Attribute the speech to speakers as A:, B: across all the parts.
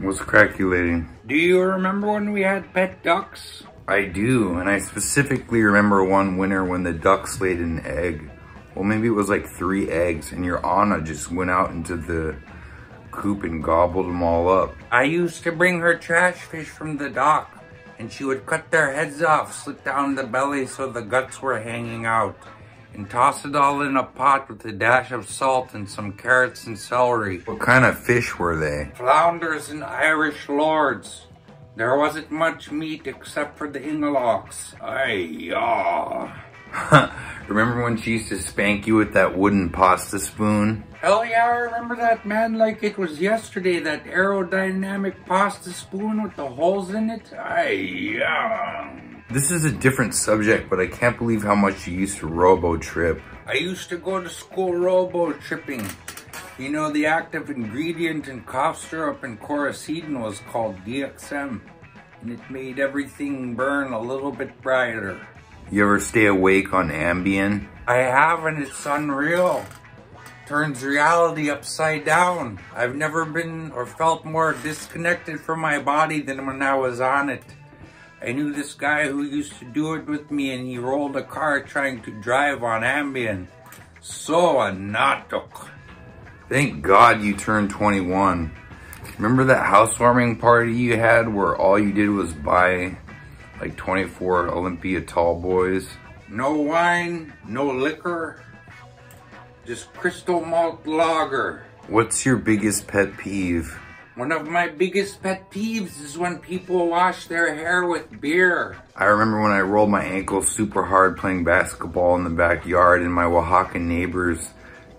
A: What's calculating?
B: Do you remember when we had pet ducks?
A: I do, and I specifically remember one winter when the ducks laid an egg. Well, maybe it was like 3 eggs, and your Anna just went out into the coop and gobbled them all up.
B: I used to bring her trash fish from the dock, and she would cut their heads off, slit down the belly so the guts were hanging out, and toss it all in a pot with a dash of salt and some carrots and celery.
A: What kind of fish were they?
B: Flounders and Irish lords. There wasn't much meat except for the inglocks.
A: Remember when she used to spank you with that wooden pasta spoon?
B: Hell yeah, I remember that, man, like it was yesterday. That aerodynamic pasta spoon with the holes in it.
A: This is a different subject, but I can't believe how much you used to robo-trip.
B: I used to go to school robo-tripping. You know, the active ingredient in cough syrup and Coricidin was called DXM, and it made everything burn a little bit brighter.
A: You ever stay awake on Ambien?
B: I have, and it's unreal. Turns reality upside down. I've never been or felt more disconnected from my body than when I was on it. I knew this guy who used to do it with me, and he rolled a car trying to drive on Ambien. So anatok.
A: Thank God you turned 21. Remember that housewarming party you had where all you did was buy like 24 Olympia tall boys?
B: No wine, no liquor, just crystal malt lager.
A: What's your biggest pet peeve?
B: One of my biggest pet peeves is when people wash their hair with beer.
A: I remember when I rolled my ankle super hard playing basketball in the backyard, and my Oaxacan neighbors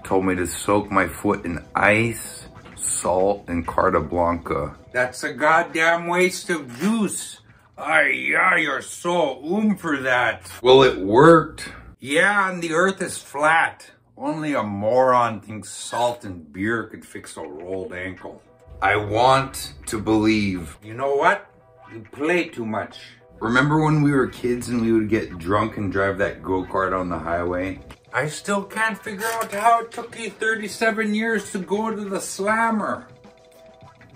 A: told me to soak my foot in ice, salt, and Carta Blanca.
B: That's a goddamn waste of juice. You're so for that.
A: Well, it worked.
B: Yeah, and the earth is flat. Only a moron thinks salt and beer could fix a rolled ankle.
A: I want to believe.
B: You know what? You play too much.
A: Remember when we were kids and we would get drunk and drive that go-kart on the highway?
B: I still can't figure out how it took you 37 years to go to the slammer.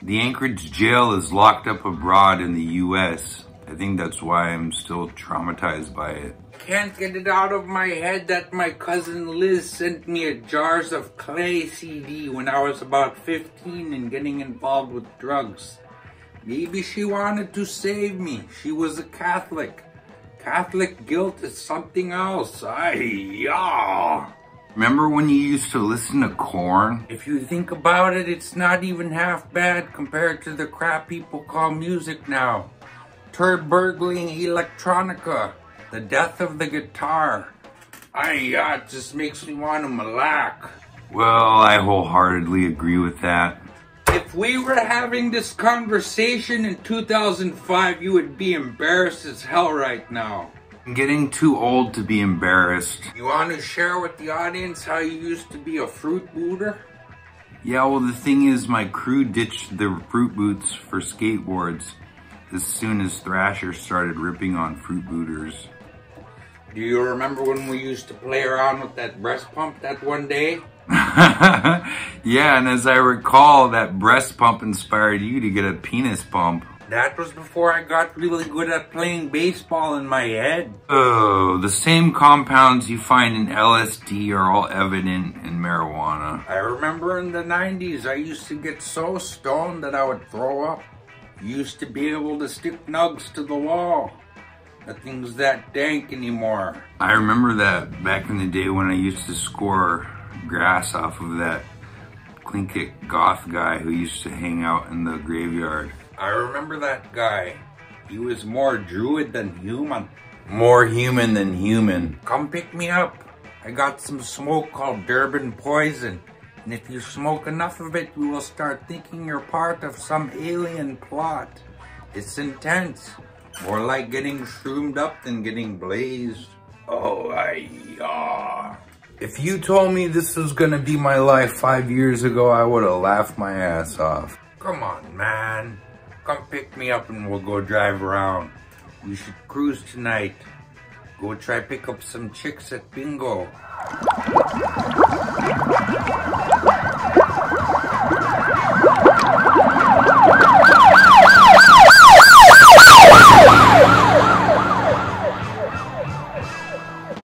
A: The Anchorage jail is locked up abroad in the US. I think that's why I'm still traumatized by it.
B: Can't get it out of my head that my cousin Liz sent me a Jars of Clay CD when I was about 15 and getting involved with drugs. Maybe she wanted to save me. She was a Catholic. Catholic guilt is something else.
A: Remember when you used to listen to Korn?
B: If you think about it, it's not even half bad compared to the crap people call music now. Turd-burgling electronica. The death of the guitar. It just makes me want to malac.
A: Well, I wholeheartedly agree with that.
B: If we were having this conversation in 2005, you would be embarrassed as hell right now.
A: I'm getting too old to be embarrassed.
B: You want to share with the audience how you used to be a fruit booter?
A: Yeah, well, the thing is, my crew ditched the fruit boots for skateboards as soon as Thrasher started ripping on fruit booters.
B: Do you remember when we used to play around with that breast pump that one day?
A: Yeah, and as I recall, that breast pump inspired you to get a penis pump.
B: That was before I got really good at playing baseball in my head.
A: Oh, the same compounds you find in LSD are all evident in marijuana.
B: I remember in the 90s, I used to get so stoned that I would throw up. Used to be able to stick nugs to the wall. Nothing's that dank anymore.
A: I remember that back in the day when I used to score grass off of that Clinkit goth guy who used to hang out in the graveyard.
B: I remember that guy. He was more druid than human.
A: More human than human.
B: Come pick me up. I got some smoke called Durban poison. And if you smoke enough of it, you will start thinking you're part of some alien plot. It's intense. More like getting shroomed up than getting blazed.
A: If you told me this was gonna be my life 5 years ago, I would have laughed my ass off.
B: Come on, man. Come pick me up and we'll go drive around. We should cruise tonight. Go try pick up some chicks at bingo.